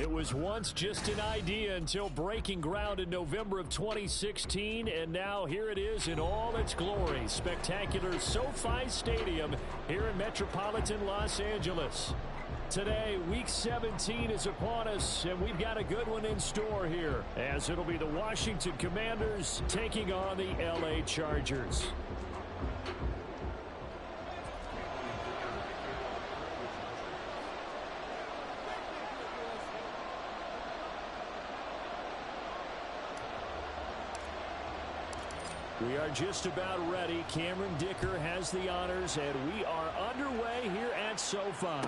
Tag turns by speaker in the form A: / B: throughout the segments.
A: It was once just an idea until breaking ground in November of 2016, and now here it is in all its glory. Spectacular SoFi Stadium here in metropolitan Los Angeles. Today, Week 17 is upon us, and we've got a good one in store here, as it'll be the Washington Commanders taking on the LA Chargers. We are just about ready. Cameron Dicker has the honors, and we are underway here at SoFi.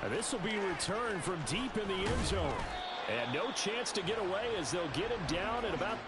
A: And this will be returned from deep in the end zone. And no chance to get away as they'll get him down at about...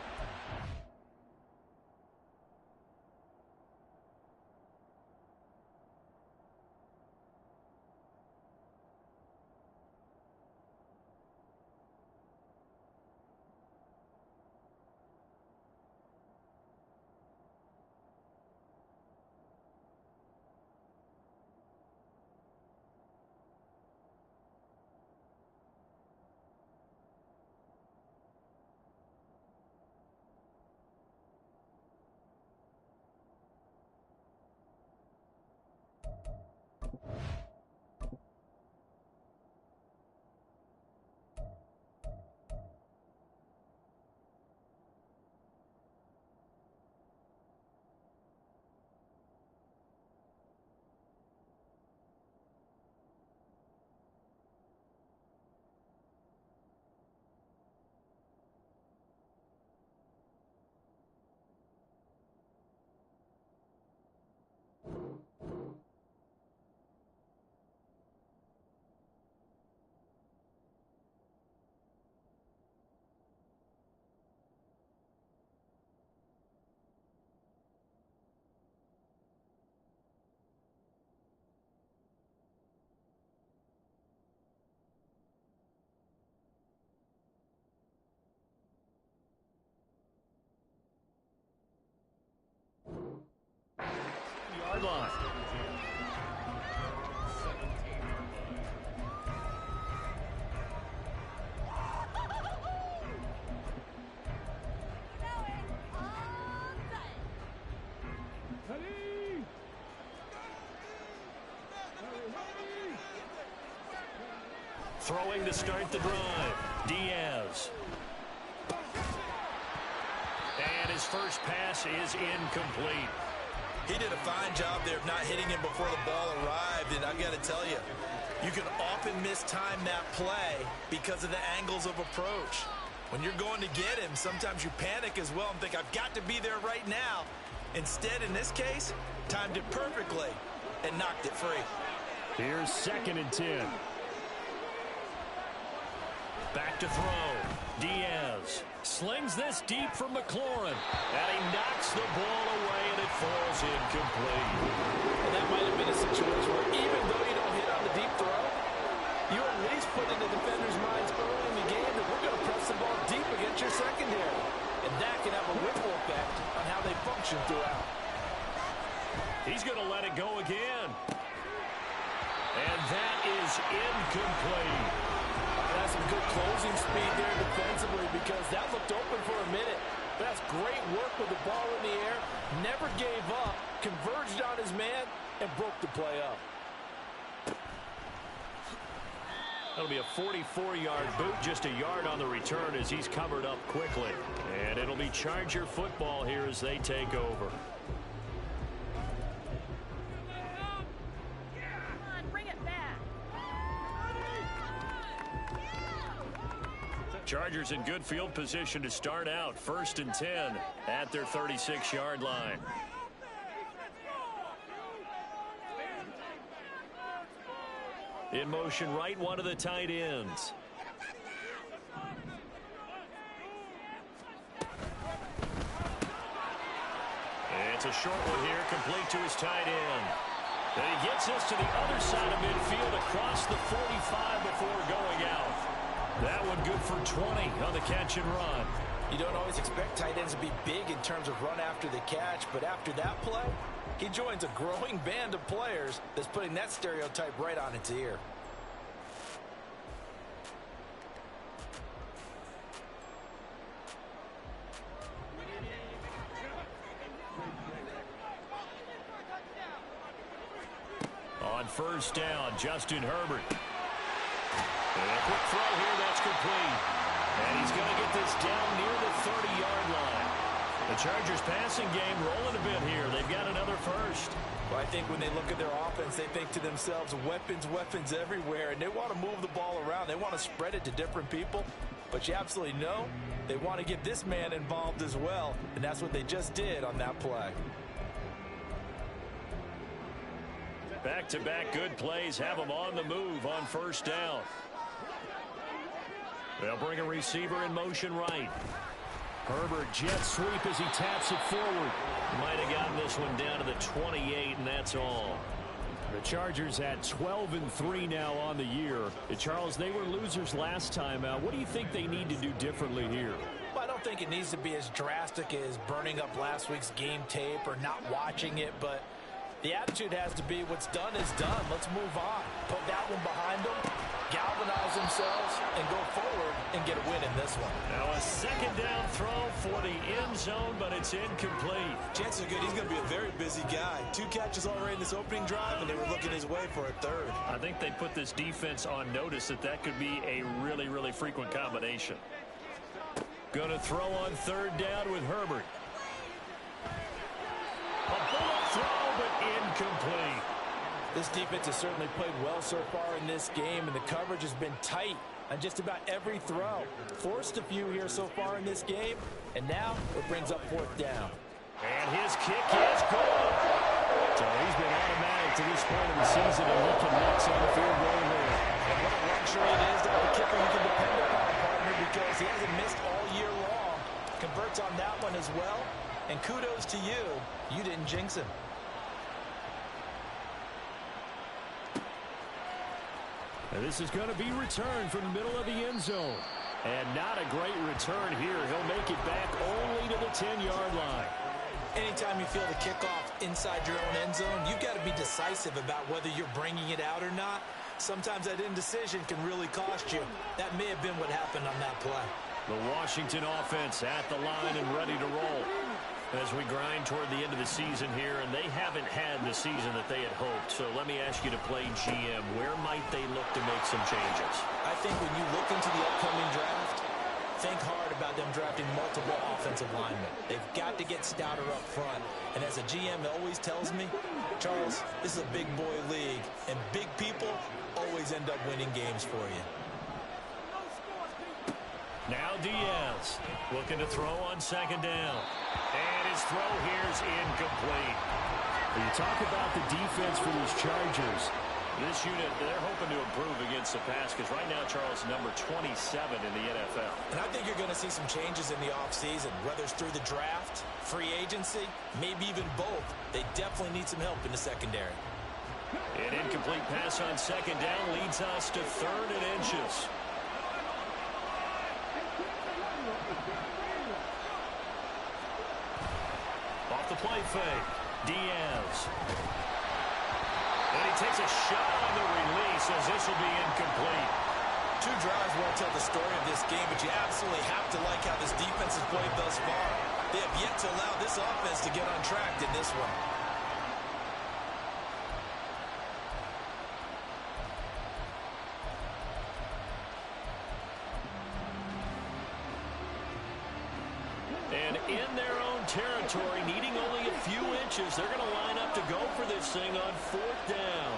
A: line. Throwing to start the drive, Diaz. And his first pass is incomplete.
B: He did a fine job there of not hitting him before the ball arrived, and I've got to tell you, you can often mistime that play because of the angles of approach. When you're going to get him, sometimes you panic as well and think, I've got to be there right now. Instead, in this case, timed it perfectly and knocked it free.
A: Here's 2nd and 10. Back to throw. Diaz slings this deep from McLaurin. And he knocks the ball away, and it falls incomplete.
C: And that might have been a situation where even though you don't hit on the deep throw, you at least put in the defender's minds early in the game that we're going to press the ball deep against your secondary. And that can have a ripple effect on how they function throughout.
A: He's going to let it go again. And that is incomplete.
C: That's some good closing speed there defensively because that looked open for a minute. That's great work with the ball in the air. Never gave up, converged on his man, and broke the play up.
A: That'll be a 44-yard boot, just a yard on the return as he's covered up quickly. And it'll be Charger football here as they take over. Chargers in good field position to start out. 1st and 10 at their 36-yard line. In motion right, one of the tight ends. It's a short one here, complete to his tight end. And he gets us to the other side of midfield across the 45 before going out. That one good for 20 on the catch and run.
C: You don't always expect tight ends to be big in terms of run after the catch, but after that play, he joins a growing band of players that's putting that stereotype right on its ear.
A: on first down. Justin Herbert. And a quick throw here, that's complete. And he's going to get this down near the 30-yard line. The Chargers passing game rolling a bit here. They've got another first.
B: Well, I think when they look at their offense, they think to themselves, weapons, weapons everywhere, and they want to move the ball around. They want to spread it to different people, but you absolutely know they want to get this man involved as well, and that's what they just did on that play.
A: Back-to-back good plays have them on the move on first down. They'll bring a receiver in motion right. Herbert jet sweep as he taps it forward. Might have gotten this one down to the 28, and that's all. The Chargers at 12-3 now on the year. Charles, they were losers last time out. What do you think they need to do differently here?
B: Well, I don't think it needs to be as drastic as burning up last week's game tape or not watching it, but the attitude has to be what's done is done. Let's move on. Put that one behind them, galvanize themselves, and go forward and get a win in this one.
A: Now a second down throw for the end zone, but it's incomplete.
B: Chances are good he's going to be a very busy guy. 2 catches already in this opening drive, and they were looking his way for a third.
A: I think they put this defense on notice that could be a really, really frequent combination. Going to throw on third down with Herbert. A bullet throw, but incomplete.
B: This defense has certainly played well so far in this game, and the coverage has been tight on just about every throw. Forced a few here so far in this game, and now it brings up 4th down.
A: And his kick is good. So he's been automatic to this point of the season, and he can knock some field goal there.
B: And what a luxury it is to have a kicker you can depend upon, partner, because he hasn't missed all year long. Converts on that one as well, and kudos to you. You didn't jinx him.
A: And this is going to be returned from the middle of the end zone. And not a great return here. He'll make it back only to the 10-yard line.
B: Anytime you feel the kickoff inside your own end zone, you've got to be decisive about whether you're bringing it out or not. Sometimes that indecision can really cost you. That may have been what happened on that play.
A: The Washington offense at the line and ready to roll as we grind toward the end of the season here, and they haven't had the season that they had hoped. So let me ask you to play GM. Where might they look to make some changes?
B: I think when you look into the upcoming draft, think hard about them drafting multiple offensive linemen. They've got to get stouter up front. And as a GM always tells me, Charles, this is a big boy league, and big people always end up winning games for you.
A: Now Diaz looking to throw on second down. And his throw here is incomplete. When you talk about the defense for these Chargers, this unit, they're hoping to improve against the pass because right now, Charles, number 27 in the NFL.
B: And I think you're going to see some changes in the offseason, whether it's through the draft, free agency, maybe even both. They definitely need some help in the secondary.
A: An incomplete pass on second down leads us to 3rd and inches. Off the play fake, Diaz. And he takes a shot on the release as this will be incomplete.
B: 2 drives won't tell the story of this game, but you absolutely have to like how this defense has played thus far. They have yet to allow this offense to get on track in this one.
A: And in their own territory, needing only a few inches, they're going to line up to go for this thing on 4th down.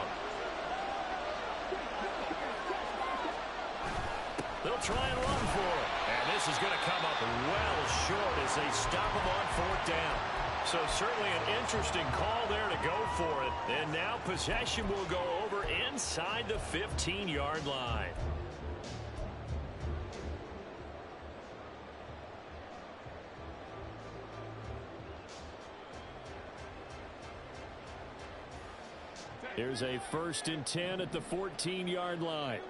A: They'll try and run for it. And this is going to come up well short as they stop him on 4th down. So certainly an interesting call there to go for it. And now possession will go over inside the 15-yard line. Here's a 1st and 10 at the 14-yard line.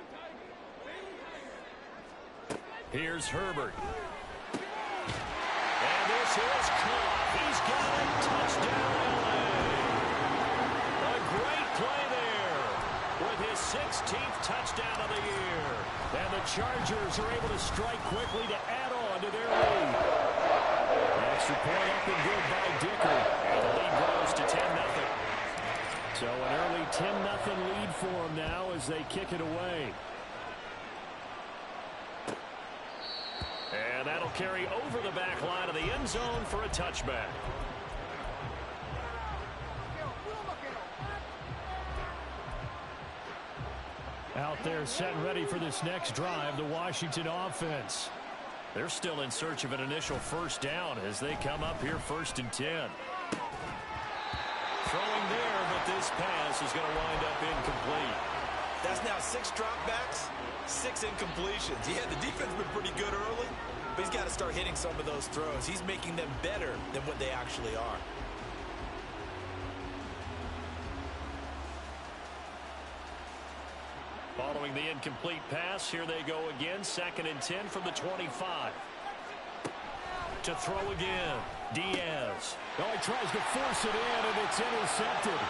A: Here's Herbert. And this is caught. He's got it. Touchdown, LA. A great play there with his 16th touchdown of the year. And the Chargers are able to strike quickly to add on to their lead. Extra point up and good by Dicker. And the lead grows to 10-0. So an early 10-0 lead for them now as they kick it away. And that'll carry over the back line of the end zone for a touchback. Out there set and ready for this next drive, the Washington offense. They're still in search of an initial first down as they come up here 1st and 10. Throwing there, but this pass is going to wind up incomplete.
B: That's now 6 dropbacks, 6 incompletions. Yeah, the defense has been pretty good early, but he's got to start hitting some of those throws. He's making them better than what they actually are.
A: Following the incomplete pass, here they go again. 2nd and 10 from the 25. To throw again, Diaz. Oh, he tries to force it in, and it's intercepted.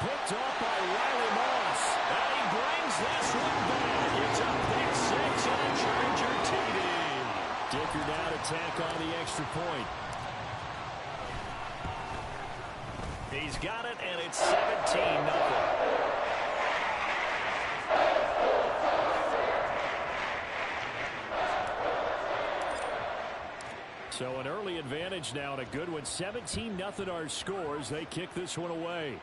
A: Picked off by Riley Moss. And he brings this one back. It's a big 6 on a Charger TD. Dicker now to tack on the extra point. He's got it, and it's 17-0. So an early advantage now and a good one. 17-0 our scores. They kick this one away.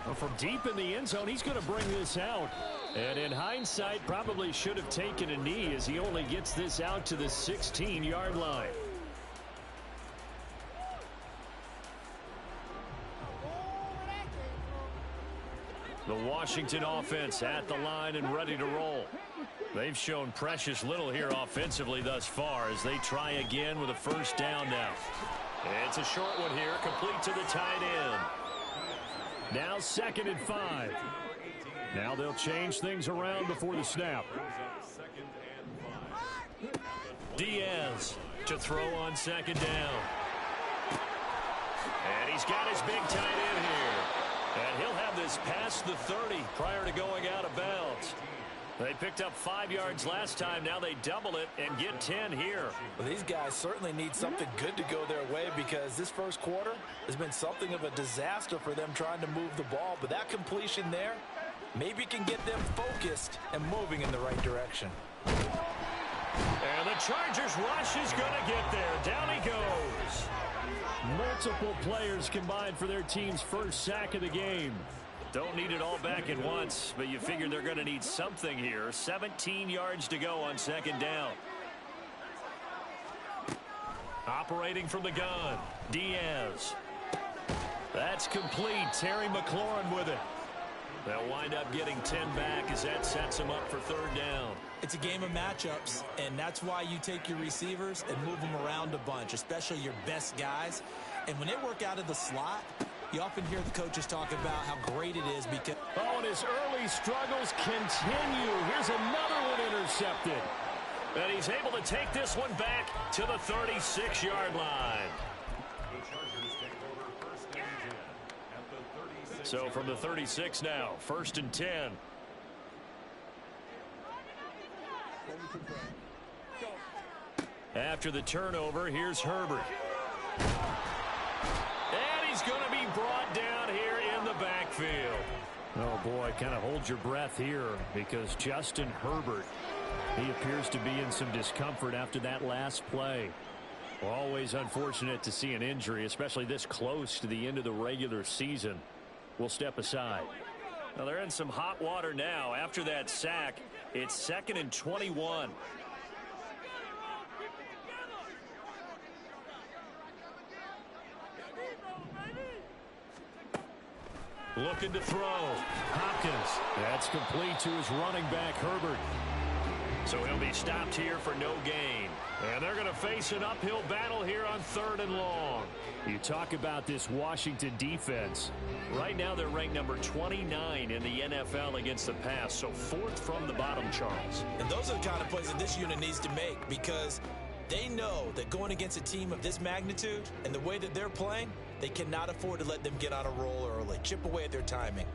A: Well, from deep in the end zone, he's going to bring this out. And in hindsight, probably should have taken a knee as he only gets this out to the 16-yard line. The Washington offense at the line and ready to roll. They've shown precious little here offensively thus far as they try again with a first down now. It's a short one here, complete to the tight end. Now 2nd and 5. Now they'll change things around before the snap. Diaz to throw on 2nd down. And he's got his big tight end here. And he'll have this past the 30 prior to going out of bounds. They picked up 5 yards last time. Now they double it and get 10 here.
B: Well, these guys certainly need something good to go their way because this first quarter has been something of a disaster for them trying to move the ball. But that completion there maybe can get them focused and moving in the right direction.
A: And the Chargers rush is going to get there. Down he goes. Multiple players combined for their team's first sack of the game. Don't need it all back at once, but you figure they're going to need something here. 17 yards to go on 2nd down. Operating from the gun, Diaz. That's complete. Terry McLaurin with it. They'll wind up getting 10 back as that sets them up for 3rd down.
B: It's a game of matchups, and that's why you take your receivers and move them around a bunch, especially your best guys. And when they work out of the slot, you often hear the coaches talk about how great it is because...
A: Oh, and his early struggles continue. Here's another one intercepted. And he's able to take this one back to the 36-yard line. So from the 36 now, 1st and 10. After the turnover, here's Herbert. And he's going to be brought down here in the backfield. Oh, boy, kind of hold your breath here because Justin Herbert, he appears to be in some discomfort after that last play. Always unfortunate to see an injury, especially this close to the end of the regular season. We'll step aside. Now they're in some hot water now. After that sack, it's 2nd and 21. Looking to throw. Hopkins. That's complete to his running back, Herbert. So he'll be stopped here for no gain. And they're going to face an uphill battle here on 3rd and long. You talk about this Washington defense. Right now they're ranked number 29 in the NFL against the pass. So 4th from the bottom, Charles.
B: And those are the kind of plays that this unit needs to make because they know that going against a team of this magnitude and the way that they're playing, they cannot afford to let them get on a roll early. Chip away at their timing.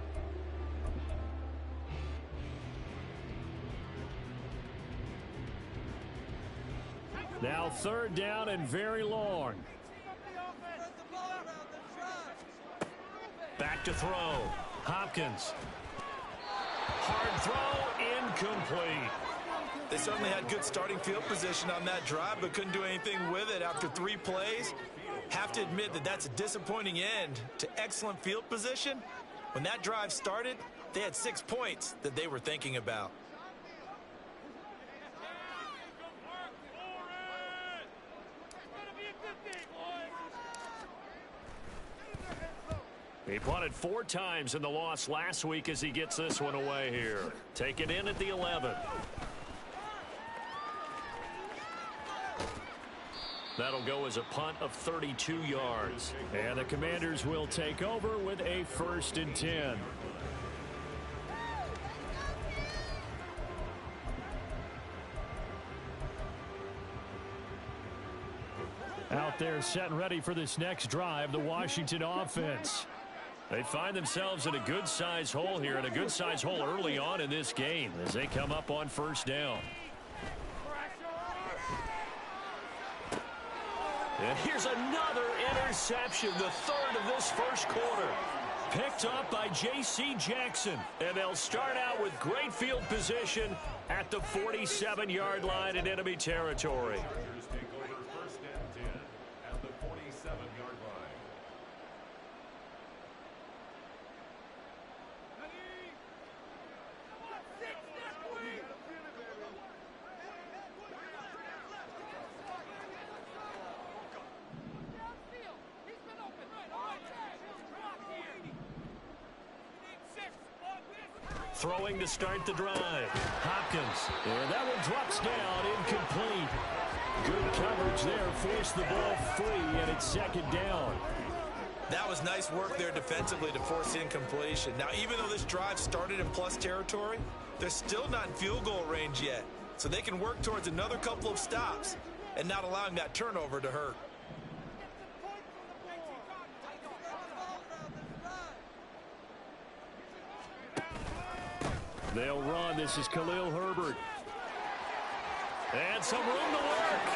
A: Now 3rd down and very long. to throw. Hopkins. Hard throw, incomplete.
B: They certainly had good starting field position on that drive, but couldn't do anything with it after 3 plays. Have to admit that that's a disappointing end to excellent field position. When that drive started, they had 6 points that they were thinking about.
A: He punted 4 times in the loss last week as he gets this one away here. Taken in at the 11. That'll go as a punt of 32 yards. And the Commanders will take over with a 1st and 10. Out there set and ready for this next drive, the Washington offense. They find themselves in a good-sized hole here, and a good-sized hole early on in this game as they come up on 1st down. And here's another interception, the 3rd of this 1st quarter. Picked up by J.C. Jackson. And they'll start out with great field position at the 47-yard line in enemy territory. Throwing to start the drive. Hopkins. And that one drops down, incomplete. Good coverage there. Forced the ball free, and it's 2nd down.
B: That was nice work there defensively to force incompletion. Now, even though this drive started in plus territory, they're still not in field goal range yet. So they can work towards another couple of stops and not allowing that turnover to hurt.
A: They'll run. This is Khalil Herbert. And some room to work.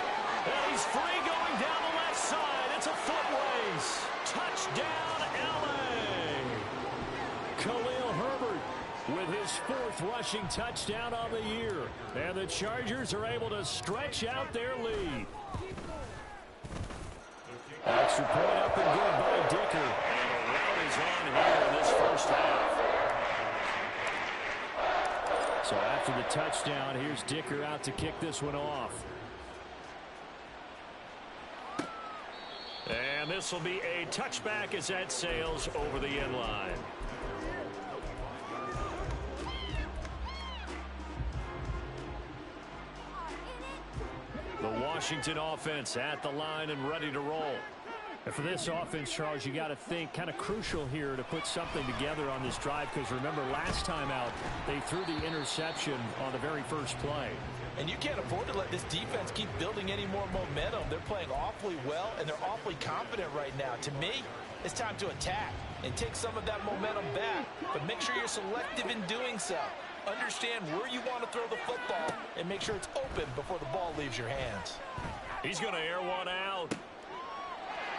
A: And he's free going down the left side. It's a foot race. Touchdown, L.A. Khalil Herbert with his 4th rushing touchdown on the year. And the Chargers are able to stretch out their lead. Extra point up and good by Dicker. And the rout is on here in this 1st half. So after the touchdown, here's Dicker out to kick this one off. And this will be a touchback as that sails over the end line. The Washington offense at the line and ready to roll. And for this offense, Charles, you got to think kind of crucial here to put something together on this drive, because remember last time out they threw the interception on the very first play.
B: And you can't afford to let this defense keep building any more momentum. They're playing awfully well, and they're awfully confident right now. To me, it's time to attack and take some of that momentum back, but make sure you're selective in doing so. Understand where you want to throw the football and make sure it's open before the ball leaves your hands.
A: He's going to air one out.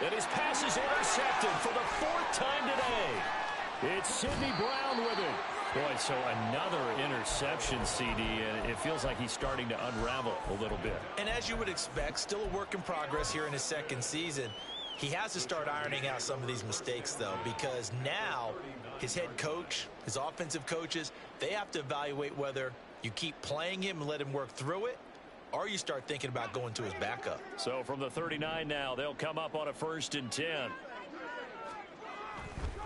A: And his pass is intercepted for the 4th time today. It's Sidney Brown with it. Boy, so another interception, CD, and it feels like he's starting to unravel a little bit.
B: And as you would expect, still a work in progress here in his 2nd season. He has to start ironing out some of these mistakes, though, because now his head coach, his offensive coaches, they have to evaluate whether you keep playing him and let him work through it, or you start thinking about going to his backup.
A: So from the 39 now, they'll come up on a 1st and 10.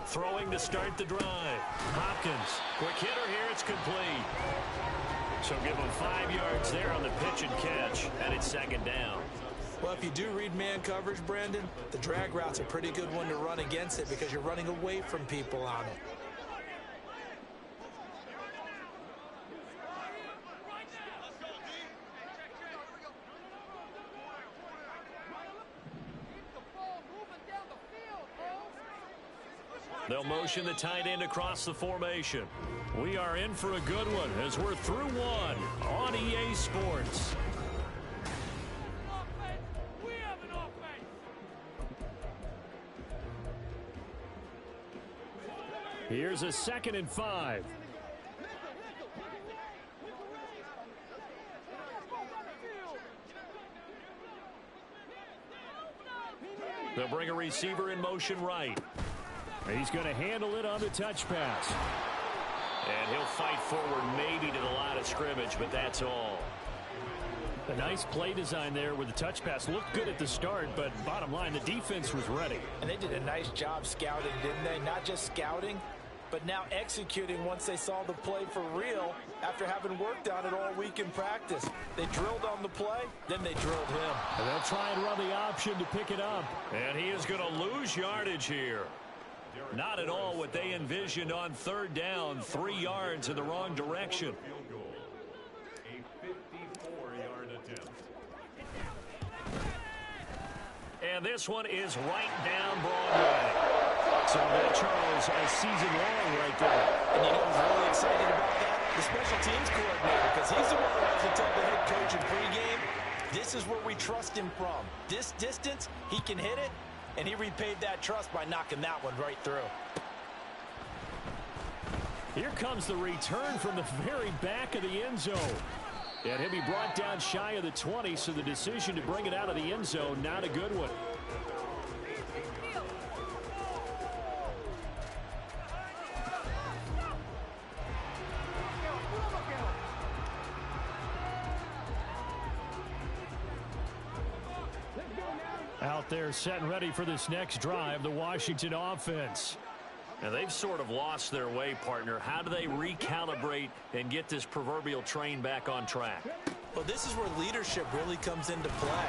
A: Throwing to start the drive. Hopkins. Quick hitter here. It's complete. So give him 5 yards there on the pitch and catch, and it's 2nd down.
B: Well, if you do read man coverage, Brandon, the drag route's a pretty good one to run against it because you're running away from people on it.
A: They'll motion the tight end across the formation. We are in for a good one as we're through one on EA Sports. Here's a 2nd and 5. They'll bring a receiver in motion right. He's going to handle it on the touch pass. And he'll fight forward maybe to the line of scrimmage, but that's all. A nice play design there with the touch pass. Looked good at the start, but bottom line, the defense was ready.
C: And they did a nice job scouting, didn't they? Not just scouting, but now executing once they saw the play for real after having worked on it all week in practice. They drilled on the play, then they drilled him.
A: And they'll try and run the option to pick it up. And he is going to lose yardage here. Not at all what they envisioned on 3rd down. 3 yards in the wrong direction. And this one is right down Broadway. So that, Charles, a season long right there.
C: And you know who's really excited about that? The special teams coordinator, because he's the one who has to tell the head coach in pregame, this is where we trust him from. This distance, he can hit it, and he repaid that trust by knocking that one right through.
A: Here comes the return from the very back of the end zone. And he'll be brought down shy of the 20, so the decision to bring it out of the end zone, not a good one. Out there set and ready for this next drive, the Washington offense. And they've sort of lost their way, partner. How do they recalibrate and get this proverbial train back on track?
B: Well, this is where leadership really comes into play.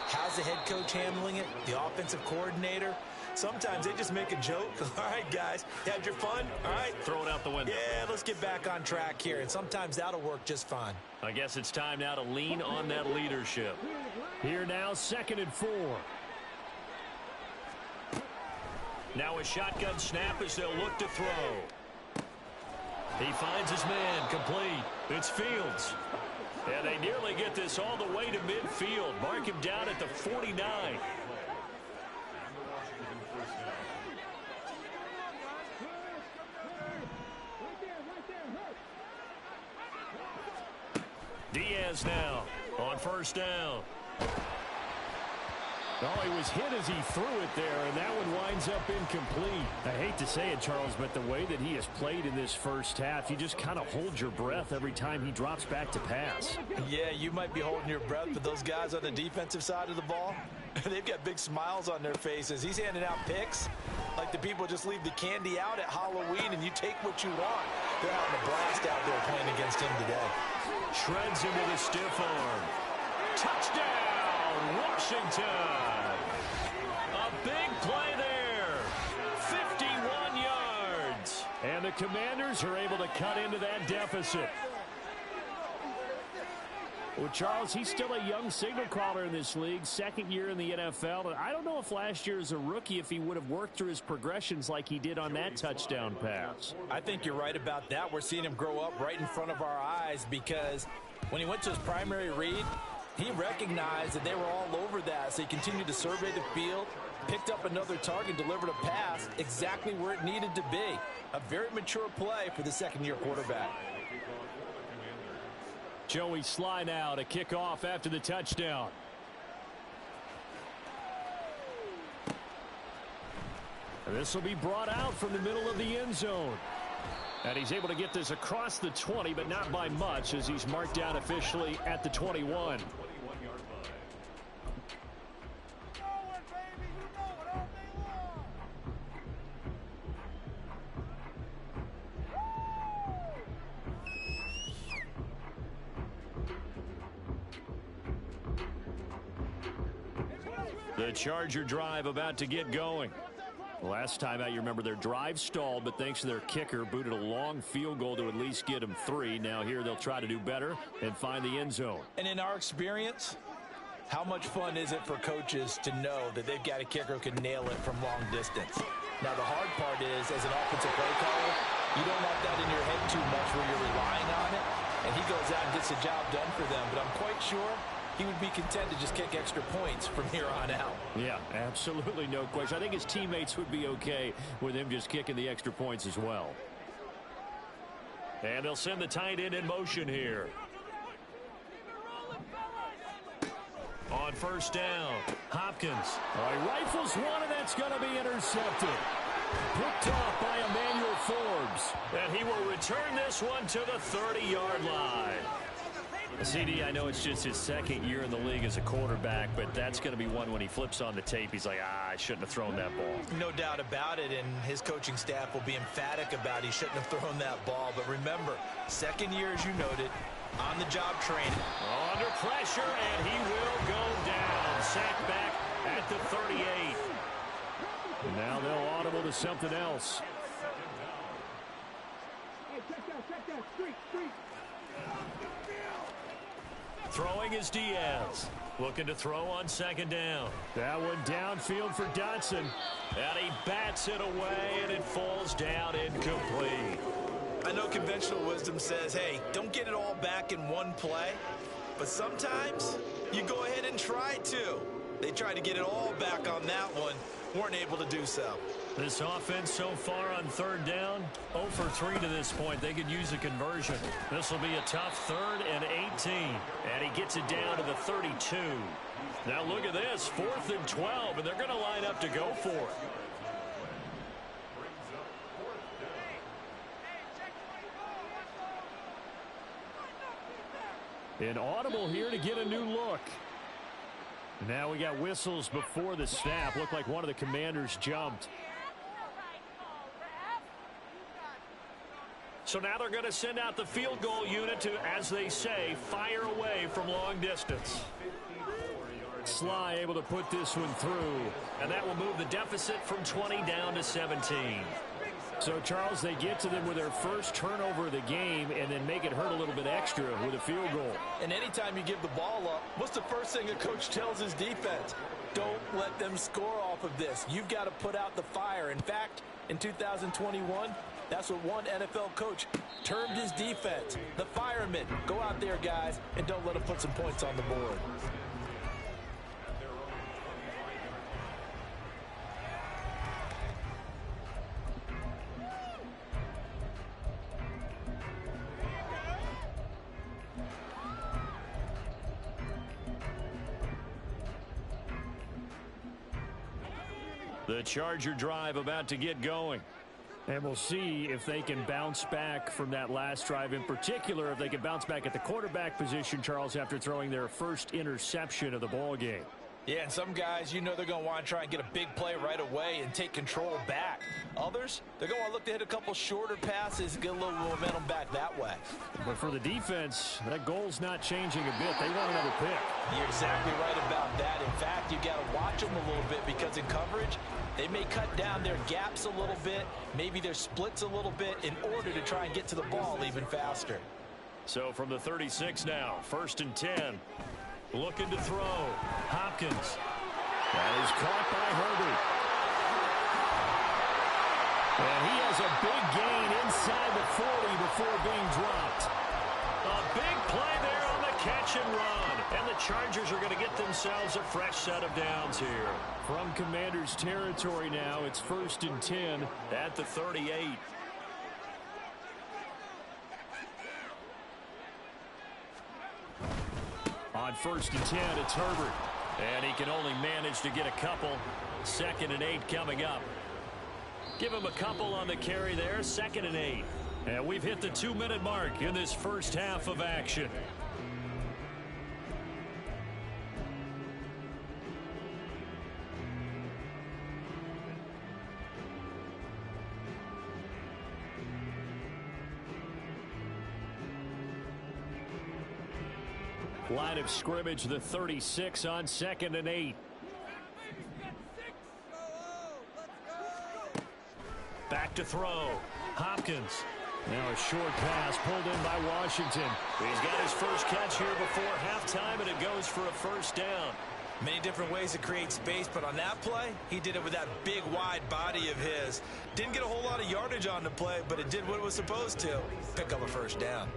B: How's the head coach handling it? The offensive coordinator? Sometimes they just make a joke. All right, guys, had your fun? All right.
A: Throw it out the window.
B: Yeah, let's get back on track here. And sometimes that'll work just fine.
A: I guess it's time now to lean on that leadership. Here now, 2nd and 4. Now a shotgun snap as they'll look to throw. He finds his man, complete. It's Fields. And they nearly get this all the way to midfield. Mark him down at the 49. Diaz now on 1st down. Oh, he was hit as he threw it there, and that one winds up incomplete. I hate to say it, Charles, but the way that he has played in this first half, you just kind of hold your breath every time he drops back to pass.
B: Yeah, you might be holding your breath, but those guys on the defensive side of the ball, they've got big smiles on their faces. He's handing out picks like the people just leave the candy out at Halloween and you take what you want. They're having a blast out there playing against him today.
A: Shreds him with a stiff arm. Touchdown, Washington! A big play there. 51 yards. And the Commanders are able to cut into that deficit. Well, Charles, he's still a young signal caller in this league, 2nd year in the NFL. And I don't know if last year as a rookie, if he would have worked through his progressions like he did on that touchdown pass.
B: I think you're right about that. We're seeing him grow up right in front of our eyes because when he went to his primary read, he recognized that they were all over that, so he continued to survey the field, picked up another target, delivered a pass exactly where it needed to be. A very mature play for the 2nd-year quarterback.
A: Joey Sly now to kick off after the touchdown. And this will be brought out from the middle of the end zone. And he's able to get this across the 20, but not by much as he's marked down officially at the 21. The Charger drive about to get going. Last time out, you remember their drive stalled, but thanks to their kicker, booted a long field goal to at least get them 3. Now here they'll try to do better and find the end zone.
B: And in our experience, how much fun is it for coaches to know that they've got a kicker who can nail it from long distance? Now the hard part is, as an offensive play caller, you don't want that in your head too much where you're relying on it, and he goes out and gets the job done for them. But I'm quite sure
C: he would be content to just kick extra points from here on out.
A: Yeah, absolutely no question. I think his teammates would be okay with him just kicking the extra points as well. And they'll send the tight end in motion here. On first down, Hopkins. He rifles one, and that's going to be intercepted. Picked off by Emmanuel Forbes. And he will return this one to the 30-yard line. CD, I know it's just his second year in the league as a quarterback, but that's going to be one when he flips on the tape. He's like, I shouldn't have thrown that ball.
B: No doubt about it, and his coaching staff will be emphatic about he shouldn't have thrown that ball. But remember, second year, as you noted, on-the-job training.
A: Under pressure, and he will go down. Sacked back at the 38. Now they'll audible to something else. Throwing is Diaz. Looking to throw on second down. That one downfield for Dotson. And he bats it away, and it falls down incomplete.
B: I know conventional wisdom says, hey, don't get it all back in one play. But sometimes you go ahead and try to. They tried to get it all back on that one. Weren't able to do so.
A: This offense so far on third down, 0 for 3 to this point. They could use a conversion. This will be a tough 3rd and 18. And he gets it down to the 32. Now look at this, 4th and 12, and they're going to line up to go for it. An audible here to get a new look. Now we got whistles before the snap. Looked like one of the Commanders jumped. So now they're going to send out the field goal unit to, as they say, fire away from long distance. Sly able to put this one through, and that will move the deficit from 20 down to 17. So, Charles, they get to them with their first turnover of the game and then make it hurt a little bit extra with a field goal.
C: And anytime you give the ball up, what's the first thing a coach tells his defense? Don't let them score off of this. You've got to put out the fire. In fact, in 2021, that's what one NFL coach termed his defense. The firemen. Go out there, guys, and don't let them put some points on the board.
A: The Charger drive about to get going. And we'll see if they can bounce back from that last drive. In particular, if they can bounce back at the quarterback position, Charles, after throwing their first interception of the ball game.
C: Yeah, and some guys, you know they're going to want to try and get a big play right away and take control back. Others, they're going to look to hit a couple shorter passes and get a little momentum back that way.
A: But for the defense, that goal's not changing a bit. They want another pick.
C: You're exactly right about that. In fact, you got to watch them a little bit because in coverage, they may cut down their gaps a little bit, maybe their splits a little bit in order to try and get to the ball even faster.
A: So from the 36 now, 1st and 10. Looking to throw. Hopkins. That is caught by Herbert. And he has a big gain inside the 40 before being dropped. A big play there on the catch and run. And the Chargers are going to get themselves a fresh set of downs here. From Commanders territory now, it's 1st and 10 at the 38. On 1st and 10, it's Herbert. And he can only manage to get a couple. 2nd and 8 coming up. Give him a couple on the carry there. 2nd and 8. And we've hit the 2-minute mark in this first half of action. Line of scrimmage, the 36 on 2nd and 8. Back to throw. Hopkins. Now a short pass pulled in by Washington. He's got his first catch here before halftime, and it goes for a first down.
B: Many different ways to create space, but on that play, he did it with that big, wide body of his. Didn't get a whole lot of yardage on the play, but it did what it was supposed to. Pick up a first down.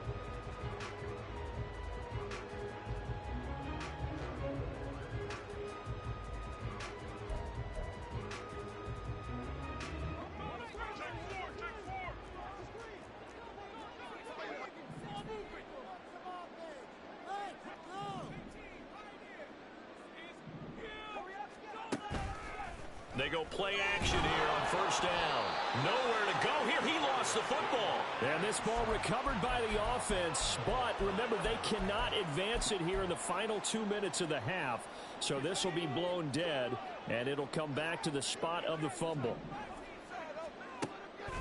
A: They go play action here on first down. Nowhere to go here. He lost the football. And this ball recovered by the offense. But remember, they cannot advance it here in the final 2 minutes of the half. So this will be blown dead, and it'll come back to the spot of the fumble.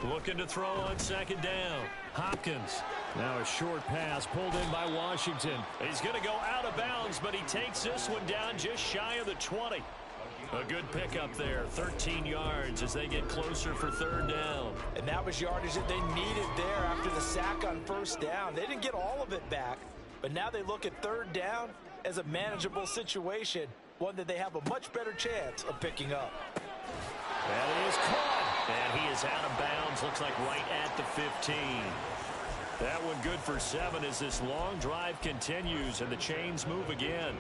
A: Looking to throw on second down. Hopkins. Now a short pass pulled in by Washington. He's going to go out of bounds, but he takes this one down just shy of the 20. A good pickup there, 13 yards as they get closer for third down.
B: And that was yardage that they needed there after the sack on first down. They didn't get all of it back, but now they look at third down as a manageable situation, one that they have a much better chance of picking up.
A: That is caught, and he is out of bounds, looks like right at the 15. That one good for 7 as this long drive continues and the chains move again.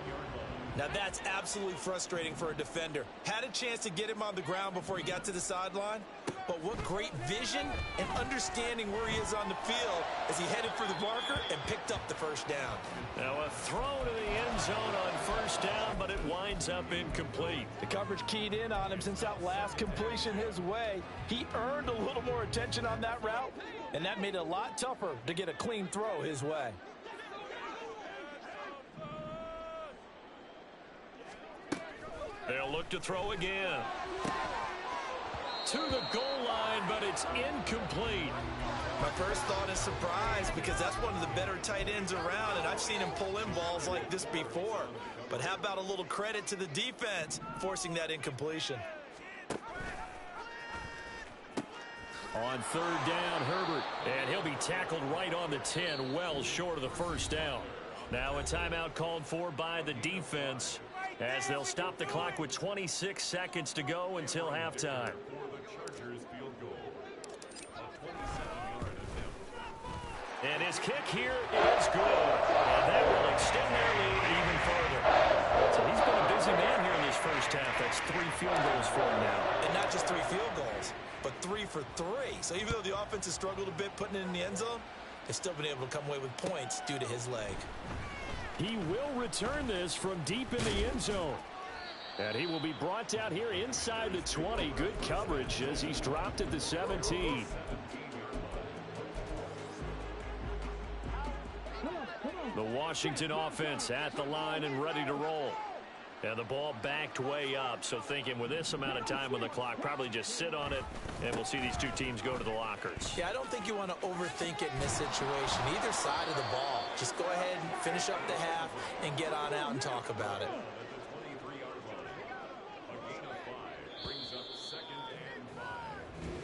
B: Now that's absolutely frustrating for a defender. Had a chance to get him on the ground before he got to the sideline, but what great vision and understanding where he is on the field as he headed for the marker and picked up the first down.
A: Now a throw to the end zone on first down, but it winds up incomplete.
C: The coverage keyed in on him since that last completion his way. He earned a little more attention on that route, and that made it a lot tougher to get a clean throw his way.
A: They'll look to throw again. To the goal line, but it's incomplete.
B: My first thought is surprise because that's one of the better tight ends around, and I've seen him pull in balls like this before. But how about a little credit to the defense forcing that incompletion?
A: On third down, Herbert, and he'll be tackled right on the 10, well short of the first down. Now a timeout called for by the defense as they'll stop the clock with 26 seconds to go until halftime. And his kick here is good. And that will extend their lead even further. So he's been a busy man here in this first half. That's 3 field goals for him now.
B: And not just 3 field goals, but 3 for 3. So even though the offense has struggled a bit putting it in the end zone, they've still been able to come away with points due to his leg.
A: He will return this from deep in the end zone. And he will be brought down here inside the 20. Good coverage as he's dropped at the 17. The Washington offense at the line and ready to roll. And the ball backed way up. So thinking with this amount of time on the clock, probably just sit on it, and we'll see these two teams go to the lockers.
B: Yeah, I don't think you want to overthink it in this situation. Either side of the ball. Just go ahead and finish up the half and get on out and talk about it.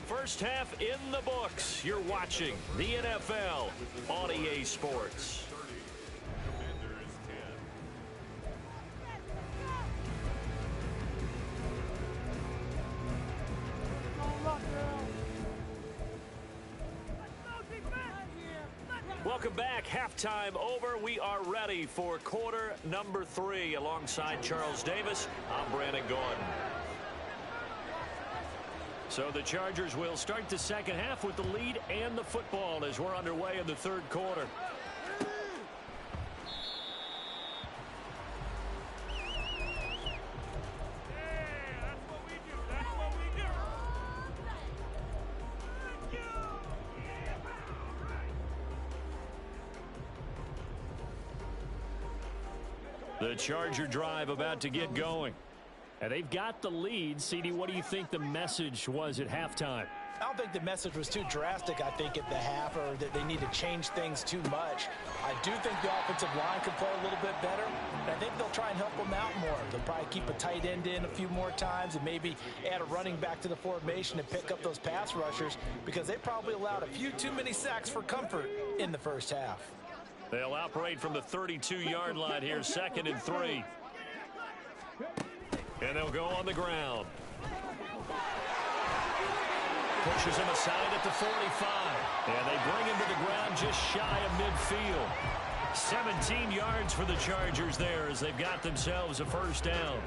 A: First half in the books. You're watching the NFL on EA Sports. Welcome back. Halftime over. We are ready for quarter number 3. Alongside Charles Davis, I'm Brandon Gordon. So the Chargers will start the second half with the lead and the football as we're underway in the third quarter. The Charger drive about to get going. And they've got the lead. CD, what do you think the message was at halftime?
C: I don't think the message was too drastic, I think, at the half, or that they need to change things too much. I do think the offensive line can play a little bit better, and I think they'll try and help them out more. They'll probably keep a tight end in a few more times and maybe add a running back to the formation to pick up those pass rushers because they probably allowed a few too many sacks for comfort in the first half.
A: They'll operate from the 32-yard line here, 2nd and 3. And they'll go on the ground. Pushes him aside at the 45. And they bring him to the ground just shy of midfield. 17 yards for the Chargers there as they've got themselves a first down.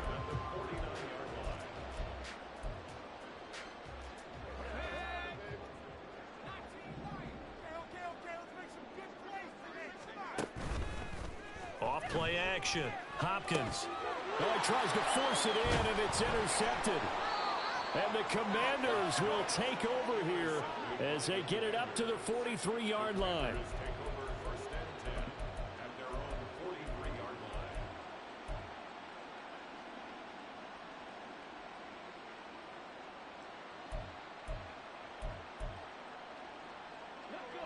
A: Off play action. Hopkins. Oh, he tries to force it in, and it's intercepted. And the Commanders will take over here as they get it up to the 43-yard line.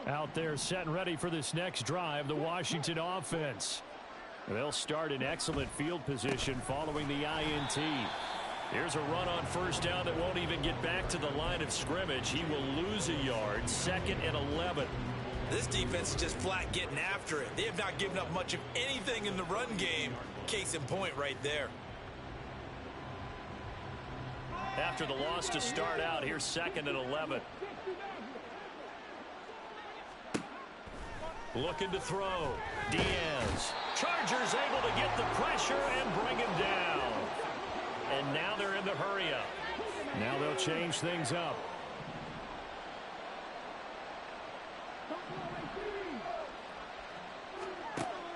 A: Out there set and ready for this next drive, the Washington offense. They'll start in excellent field position following the INT. Here's a run on first down that won't even get back to the line of scrimmage. He will lose a yard, 2nd and 11.
B: This defense is just flat getting after it. They have not given up much of anything in the run game. Case in point right there.
A: After the loss to start out, here's 2nd and 11. Looking to throw. Diaz. Chargers able to get the pressure and bring him down. And now they're in the hurry up. Now they'll change things up.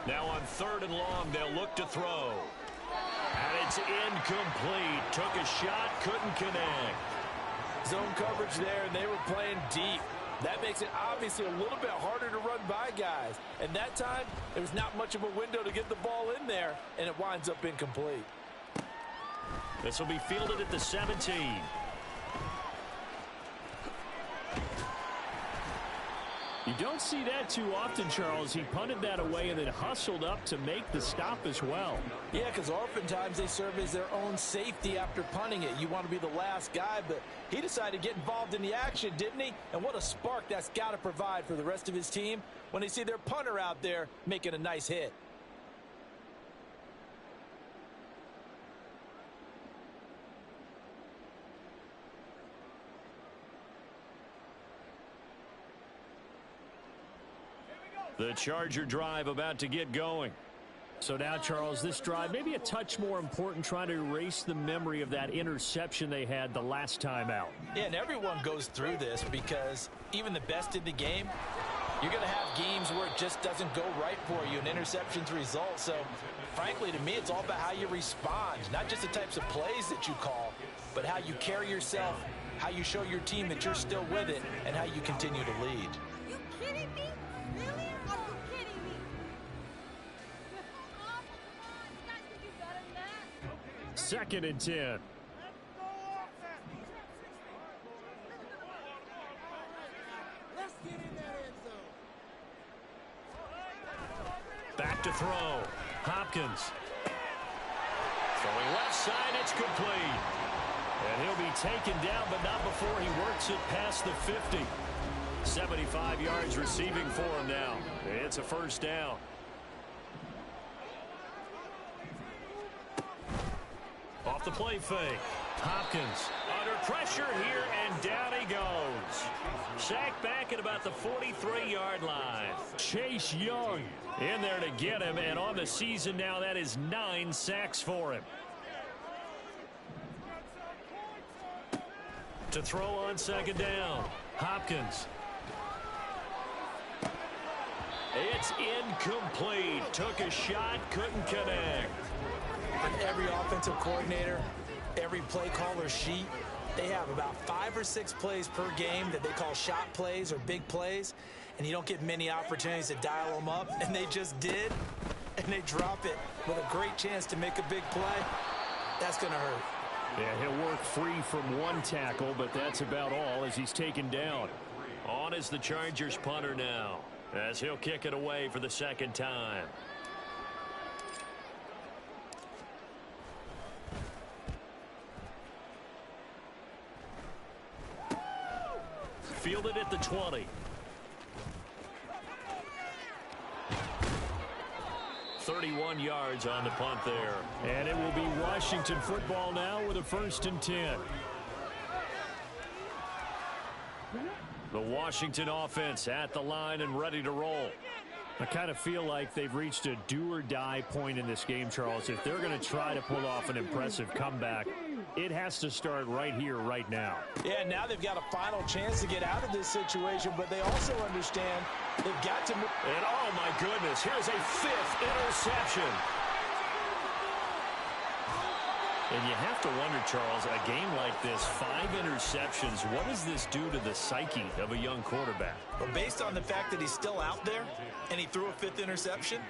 A: Now on 3rd and long, they'll look to throw. And it's incomplete. Took a shot, couldn't connect.
C: Zone coverage there, and they were playing deep. That makes it obviously a little bit harder to run by guys. And that time, there was not much of a window to get the ball in there, and it winds up incomplete.
A: This will be fielded at the 17. You don't see that too often, Charles. He punted that away and then hustled up to make the stop as well.
C: Yeah, because oftentimes they serve as their own safety after punting it. You want to be the last guy, but he decided to get involved in the action, didn't he? And what a spark that's got to provide for the rest of his team when they see their punter out there making a nice hit.
A: The Charger drive about to get going. So now, Charles, this drive maybe a touch more important, trying to erase the memory of that interception they had the last time out.
B: Yeah, and everyone goes through this because even the best in the game, you're going to have games where it just doesn't go right for you, and interceptions result. So, frankly, to me, it's all about how you respond, not just the types of plays that you call, but how you carry yourself, how you show your team that you're still with it, and how you continue to lead.
D: You kidding me? Really? Are you kidding me? Oh, come on. You guys can do better than that.
A: 2nd and 10.
D: Let's get in that end zone.
A: Back to throw. Hopkins. Throwing left side, it's complete. And he'll be taken down, but not before he works it past the 50. 75 yards receiving for him now. It's a first down. Off the play fake. Hopkins under pressure here, and down he goes. Sacked back at about the 43-yard line. Chase Young in there to get him, and on the season now, that is 9 sacks for him. To throw on 2nd down. Hopkins. It's incomplete. Took a shot, couldn't connect.
B: And every offensive coordinator, every play caller sheet, they have about 5 or 6 plays per game that they call shot plays or big plays, and you don't get many opportunities to dial them up, and they just did, and they drop it with a great chance to make a big play. That's going to hurt.
A: Yeah, he'll work free from one tackle, but that's about all as he's taken down. On is the Chargers punter now, as he'll kick it away for the 2nd time. Fielded at the 20. 31 yards on the punt there. And it will be Washington football now with a 1st and 10. The Washington offense at the line and ready to roll. I kind of feel like they've reached a do-or-die point in this game, Charles. If they're going to try to pull off an impressive comeback, it has to start right here, right now.
C: Yeah, now they've got a final chance to get out of this situation, but they also understand they've got to move.
A: And oh my goodness, here's a 5th interception. And you have to wonder, Charles, a game like this, 5 interceptions, what does this do to the psyche of a young quarterback?
B: But based on the fact that he's still out there and he threw a 5th interception,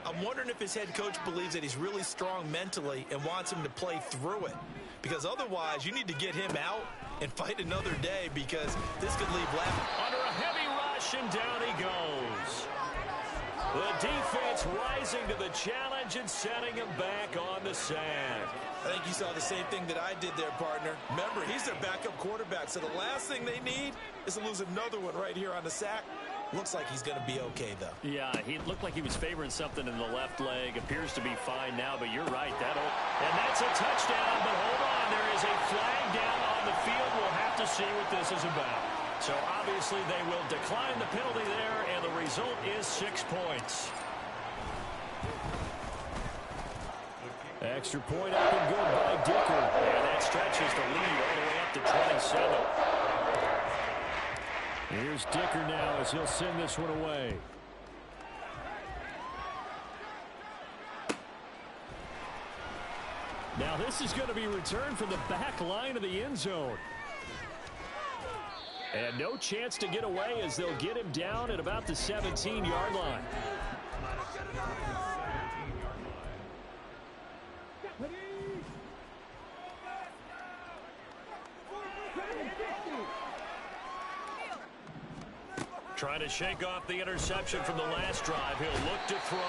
B: I'm wondering if his head coach believes that he's really strong mentally and wants him to play through it. Because otherwise, you need to get him out and fight another day, because this could leave Lamb
A: under a heavy rush, and down he goes. The defense rising to the challenge and setting him back on the sack.
B: I think you saw the same thing that I did there, partner. Remember, he's their backup quarterback, so the last thing they need is to lose another one right here on the sack. Looks like he's going to be okay, though.
A: Yeah, he looked like he was favoring something in the left leg. Appears to be fine now, but you're right. And that's a touchdown, but hold on. There is a flag down on the field. We'll have to see what this is about. So obviously they will decline the penalty there, and the result is 6 points. Extra point up and good by Dicker. And that stretches the lead all the way up to 27. Here's Dicker now as he'll send this one away. Now this is going to be returned from the back line of the end zone. And no chance to get away as they'll get him down at about the 17-yard line. Trying to shake off the interception from the last drive. He'll look to throw.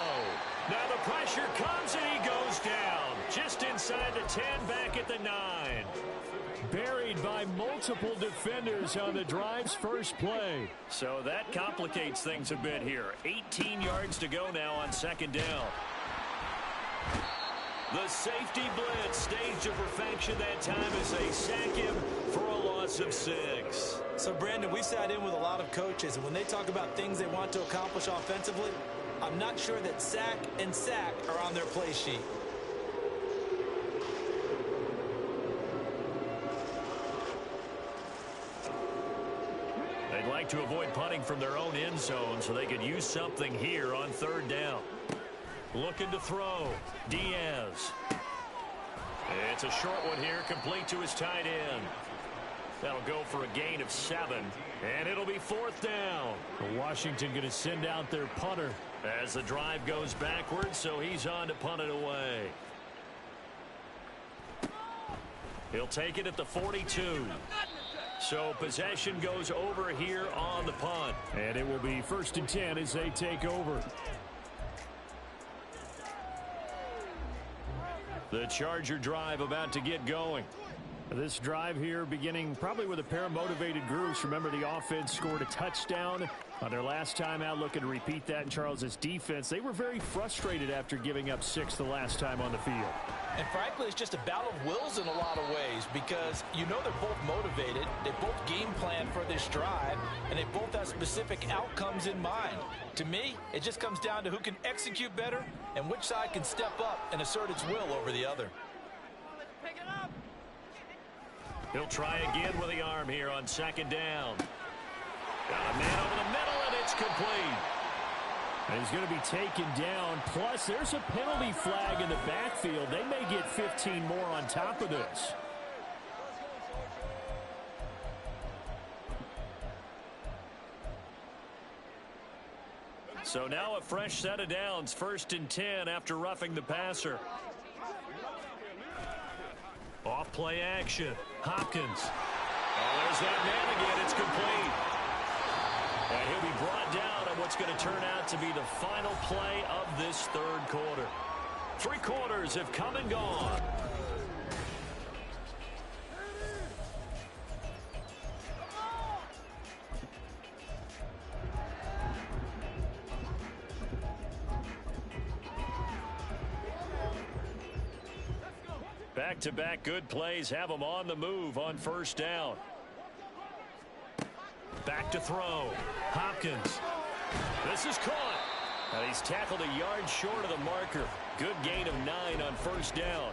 A: Now the pressure comes and he goes down. Just inside the 10, back at the 9. Buried by multiple defenders on the drive's first play. So that complicates things a bit here. 18 yards to go now on 2nd down. The safety blitz staged to perfection that time as they sack him for a loss of 6.
B: So, Brandon, we sat in with a lot of coaches, and when they talk about things they want to accomplish offensively, I'm not sure that sack and sack are on their play sheet.
A: They'd like to avoid punting from their own end zone so they could use something here on 3rd down. Looking to throw. Diaz. It's a short one here, complete to his tight end. That'll go for a gain of 7, and it'll be 4th down. Washington going to send out their punter as the drive goes backwards, so he's on to punt it away. He'll take it at the 42. So possession goes over here on the punt. And it will be 1st and 10 as they take over. The Charger drive about to get going. This drive here beginning probably with a pair of motivated groups. Remember, the offense scored a touchdown on their last time out. Looking to repeat that in Charles's defense. They were very frustrated after giving up 6 the last time on the field.
B: And frankly, it's just a battle of wills in a lot of ways, because you know they're both motivated, they both game plan for this drive, and they both have specific outcomes in mind. To me, it just comes down to who can execute better and which side can step up and assert its will over the other.
D: Pick it up.
A: He'll try again with the arm here on 2nd down. Got a man over the middle, and it's complete. And he's going to be taken down. Plus, there's a penalty flag in the backfield. They may get 15 more on top of this. So now a fresh set of downs. 1st and 10 after roughing the passer. Off play action. Hopkins. Oh, there's that man again. It's complete. And he'll be brought down on what's going to turn out to be the final play of this 3rd quarter. 3 quarters have come and gone. Back-to-back good plays have them on the move on 1st down. Back to throw. Hopkins. This is caught. And he's tackled a yard short of the marker. Good gain of 9 on 1st down.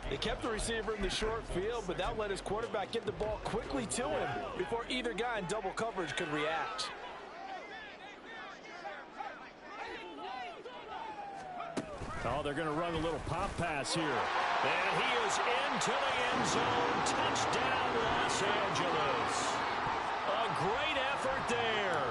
C: They kept the receiver in the short field, but that let his quarterback get the ball quickly to him before either guy in double coverage could react.
A: Oh, they're going to run a little pop pass here. And he is into the end zone. Touchdown, Los Angeles. A great effort there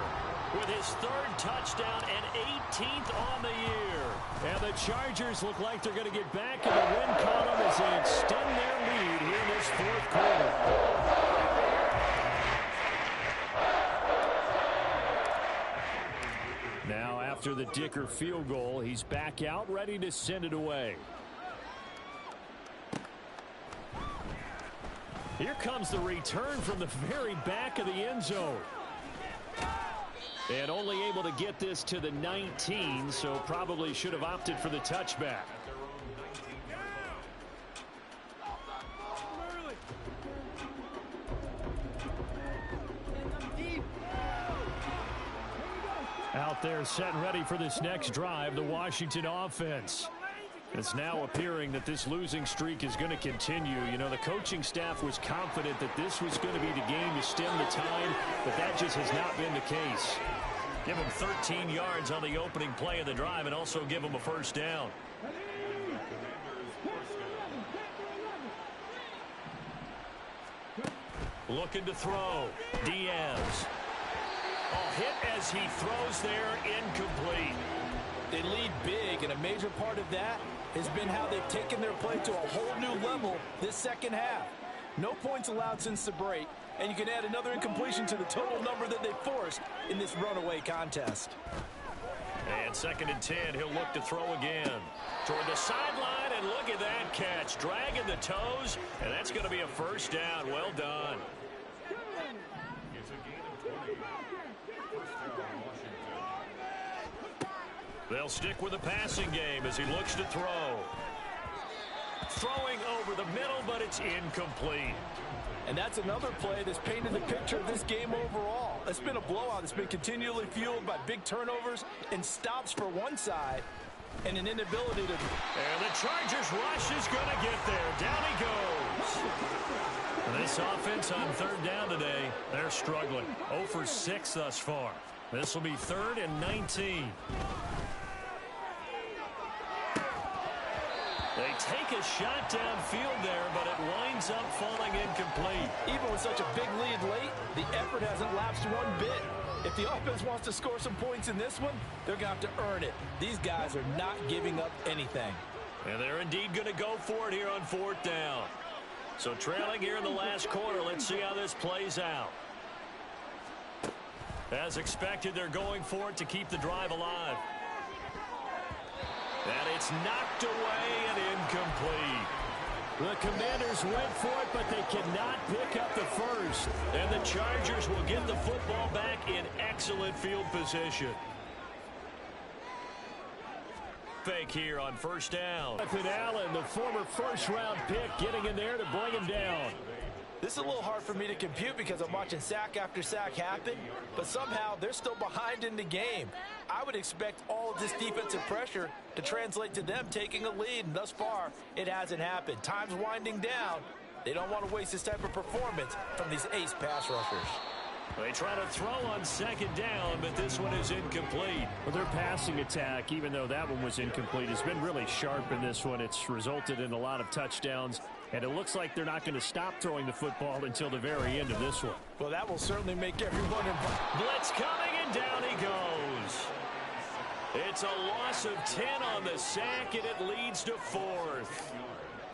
A: with his third touchdown and 18th on the year. And the Chargers look like they're going to get back in the win column as they extend their lead here in this fourth quarter. Now after the Dicker field goal, he's back out ready to send it away. Here comes the return from the very back of the end zone. And only able to get this to the 19, so probably should have opted for the touchback. Out there set and ready for this next drive, the Washington offense. It's now appearing that this losing streak is going to continue. You know, the coaching staff was confident that this was going to be the game to stem the tide, but that just has not been the case. Give him 13 yards on the opening play of the drive and also give him a first down. Looking to throw. Diaz. A hit as he throws there, incomplete.
C: They lead big, and a major part of that has been how they've taken their play to a whole new level this second half. No points allowed since the break, and you can add another incompletion to the total number that they forced in this runaway contest.
A: And 2nd and 10, he'll look to throw again. Toward the sideline, and look at that catch. Dragging the toes, and that's going to be a first down. Well done. They'll stick with the passing game as he looks to throw. Throwing over the middle, but it's incomplete.
C: And that's another play that's painted the picture of this game overall. It's been a blowout. It's been continually fueled by big turnovers and stops for one side and an inability to...
A: And the Chargers rush is going to get there. Down he goes. And this offense on 3rd down today, they're struggling. 0 for 6 thus far. This will be 3rd and 19. They take a shot downfield there, but it winds up falling incomplete.
C: Even with such a big lead late, the effort hasn't lapsed one bit. If the offense wants to score some points in this one, they're going to have to earn it. These guys are not giving up anything.
A: And they're indeed going to go for it here on 4th down. So trailing here in the last quarter, let's see how this plays out. As expected, they're going for it to keep the drive alive. And it's knocked away and incomplete. The Commanders went for it, but they cannot pick up the first. And the Chargers will get the football back in excellent field position. Fake here on 1st down. Jonathan Allen, the former first-round pick, getting in there to bring him down.
C: This is a little hard for me to compute because I'm watching sack after sack happen, but somehow they're still behind in the game. I would expect all of this defensive pressure to translate to them taking a lead, and thus far, it hasn't happened. Time's winding down. They don't want to waste this type of performance from these ace pass rushers.
A: They try to throw on 2nd down, but this one is incomplete. Well, their passing attack, even though that one was incomplete, has been really sharp in this one. It's resulted in a lot of touchdowns, and it looks like they're not going to stop throwing the football until the very end of this one.
C: Well, that will certainly make everyone involved.
A: Blitz coming, and down he goes. It's a loss of 10 on the sack, and it leads to 4th.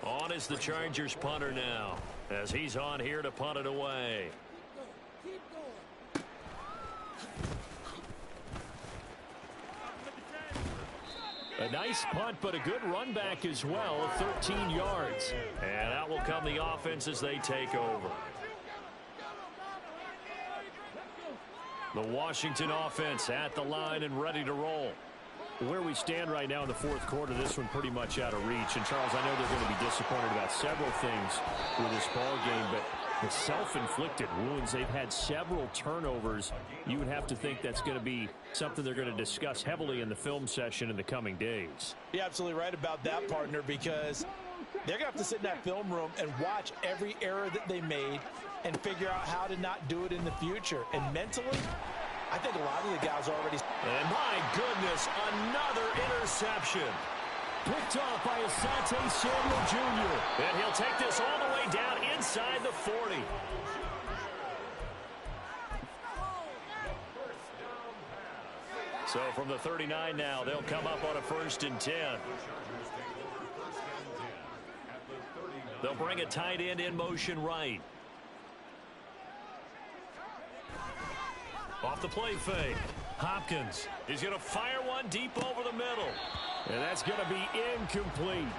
A: On is the Chargers punter now, as he's on here to punt it away. A nice punt, but a good run back as well, 13 yards. And out will come the offense as they take over. The Washington offense at the line and ready to roll. Where we stand right now in the 4th quarter, this one pretty much out of reach. And, Charles, I know they're going to be disappointed about several things with this ball game, but the self-inflicted wounds, they've had several turnovers. You would have to think that's going to be something they're going to discuss heavily in the film session in the coming days.
C: You're absolutely right about that, partner, because they're going to have to sit in that film room and watch every error that they made and figure out how to not do it in the future. And mentally, I think a lot of the guys already...
A: And my goodness, another interception. Picked off by Asante Samuel Jr. And he'll take this all the way down inside the 40. So from the 39 now, they'll come up on a 1st and 10. They'll bring a tight end in motion right. Off the play fake. Hopkins is going to fire one deep over the middle. And that's going to be incomplete.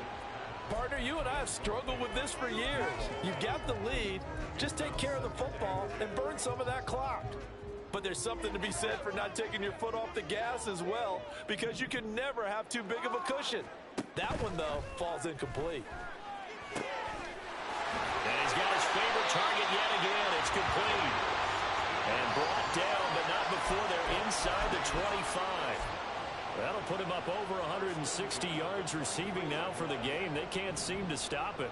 C: Partner, you and I have struggled with this for years. You've got the lead. Just take care of the football and burn some of that clock. But there's something to be said for not taking your foot off the gas as well, because you can never have too big of a cushion. That one, though, falls incomplete.
A: And he's got his favorite target yet again. It's complete. And brought down, but not before they're inside the 25. That'll put him up over 160 yards receiving now for the game. They can't seem to stop it.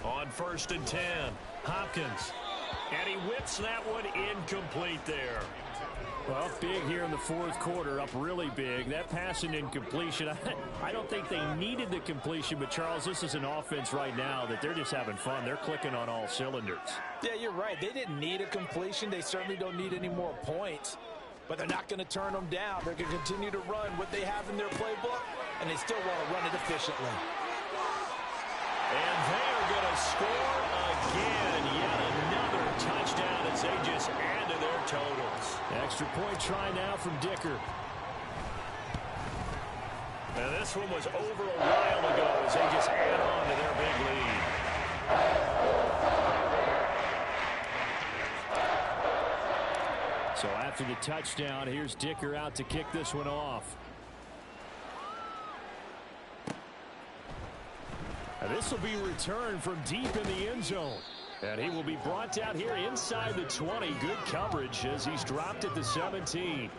A: On 1st and 10, Hopkins. And he whips that one incomplete there. Well, big here in the 4th quarter, up really big. That passing incompletion, I don't think they needed the completion, but Charles, this is an offense right now that they're just having fun. They're clicking on all cylinders.
C: Yeah, you're right. They didn't need a completion. They certainly don't need any more points, but they're not going to turn them down. They're going to continue to run what they have in their playbook, and they still want to run it efficiently.
A: And they're going to score again. Yet another touchdown as they just add to their totals. Extra point try now from Dicker. And this one was over a while ago as they just add on to their big lead. So after the touchdown, here's Dicker out to kick this one off. This will be returned from deep in the end zone. And he will be brought out here inside the 20. Good coverage as he's dropped at the 17.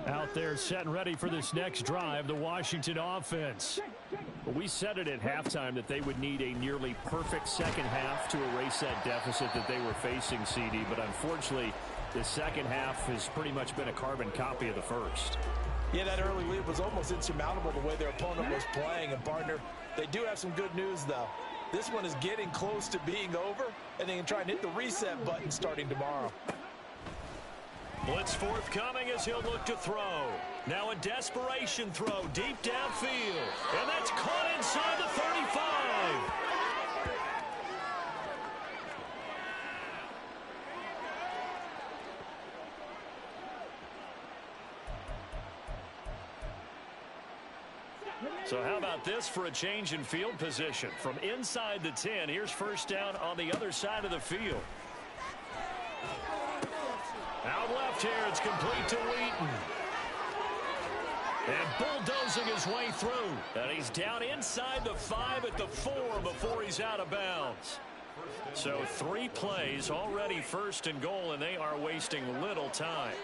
A: Out there set and ready for this next drive, the Washington offense. We said it at halftime that they would need a nearly perfect second half to erase that deficit that they were facing, CD. But unfortunately, the second half has pretty much been a carbon copy of the first.
C: Yeah, that early lead was almost insurmountable the way their opponent was playing. And, partner, they do have some good news, though. This one is getting close to being over, and they can try and hit the reset button starting tomorrow.
A: Blitz forthcoming as he'll look to throw. Now a desperation throw deep downfield. And that's caught inside the 35. So how about this for a change in field position? From inside the 10, here's first down on the other side of the field. Out left here, it's complete to Wheaton. And bulldozing his way through. And he's down inside the 5 at the 4 before he's out of bounds. So 3 plays already 1st and goal, and they are wasting little time.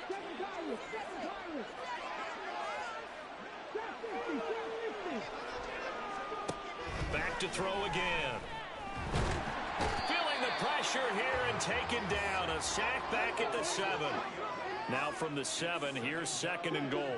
A: Back to throw again. Feeling the pressure here and taken down. A sack back at the 7. Now from the 7, here's 2nd and goal.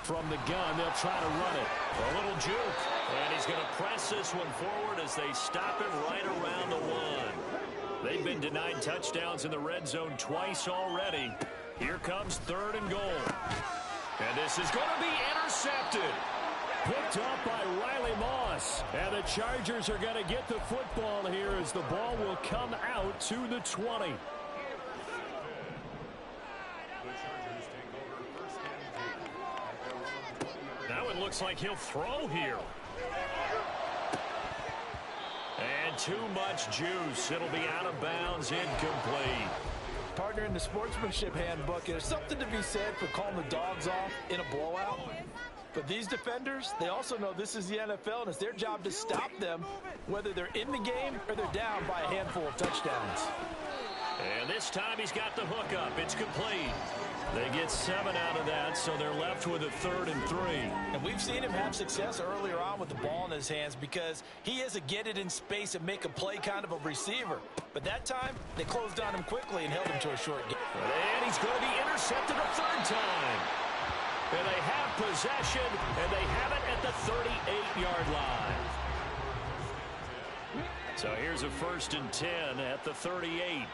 A: From the gun, they'll try to run it. A little juke. And he's going to press this one forward as they stop him right around the 1. They've been denied touchdowns in the red zone twice already. Here comes 3rd and goal. And this is going to be intercepted. Picked up by Riley Moss. And the Chargers are going to get the football here as the ball will come out to the 20. Now it looks like he'll throw here. And too much juice. It'll be out of bounds, incomplete.
C: Partner, in the sportsmanship handbook, there's something to be said for calling the dogs off in a blowout. But these defenders, they also know this is the NFL, and it's their job to stop them, whether they're in the game or they're down by a handful of touchdowns.
A: And this time he's got the hookup. It's complete. They get 7 out of that, so they're left with a 3rd and 3.
C: And we've seen him have success earlier on with the ball in his hands because he is a get it in space and make a play kind of a receiver. But that time, they closed on him quickly and held him to a short game.
A: And he's going to be intercepted a 3rd time. And they have possession, and they have it at the 38-yard line. So here's a 1st and 10 at the 38.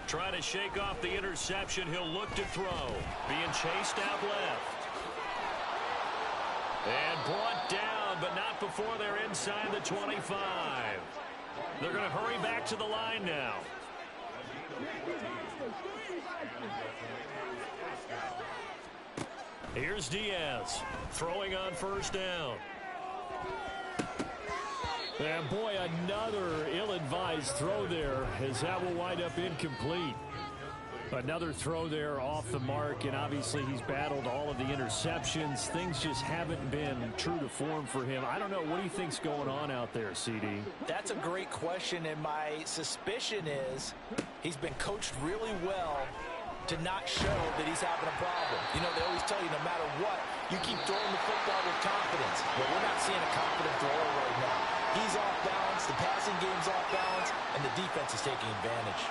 A: Trying to shake off the interception. He'll look to throw. Being chased out left. And brought down, but not before they're inside the 25. They're going to hurry back to the line now. Here's Diaz throwing on 1st down. And boy, another ill-advised throw there as that will wind up incomplete. Another throw there off the mark, and obviously he's battled all of the interceptions. Things just haven't been true to form for him. I don't know. What do you think's going on out there, CD?
C: That's a great question, and my suspicion is he's been coached really well to not show that he's having a problem. You know, they always tell you no matter what, you keep throwing the football with confidence. But we're not seeing a confident thrower right now. He's off balance, the passing game's off balance, and the defense is taking advantage.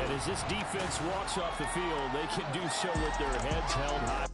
A: And as this defense walks off the field, they can do so with their heads held high.